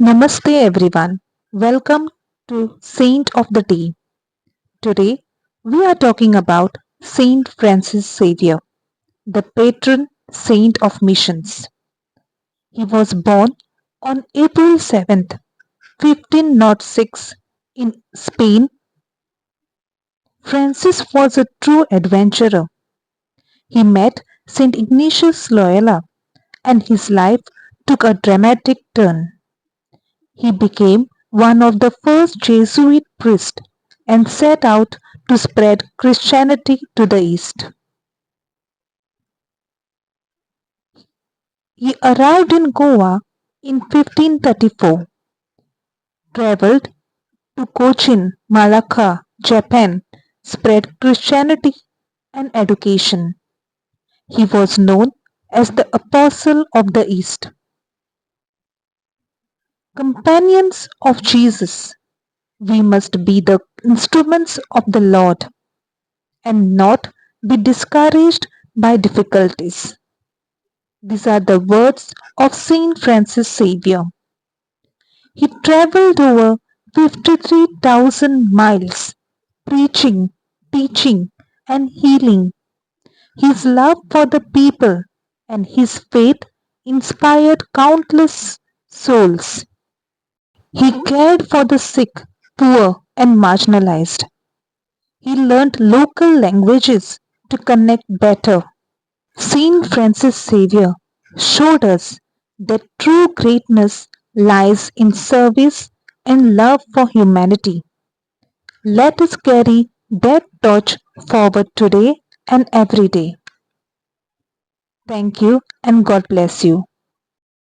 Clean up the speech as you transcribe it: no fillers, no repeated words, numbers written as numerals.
Namaste everyone. Welcome to Saint of the Day. Today we are talking about Saint Francis Xavier, the patron saint of missions. He was born on April 7th, 1506 in Spain. Francis was a true adventurer. He met Saint Ignatius Loyola and his life took a dramatic turn. He became one of the first Jesuit priests and set out to spread Christianity to the East. He arrived in Goa in 1534, traveled to Cochin, Malacca, Japan, spread Christianity and education. He was known as the Apostle of the East. Companions of Jesus, we must be the instruments of the Lord and not be discouraged by difficulties. These are the words of Saint Francis Xavier. He traveled over 53,000 miles, preaching, teaching, and healing. His love for the people and his faith inspired countless souls. He cared for the sick, poor, and marginalized. He learned local languages to connect better. Saint Francis Xavier showed us that true greatness lies in service and love for humanity. Let us carry that torch forward today and every day. Thank you and God bless you.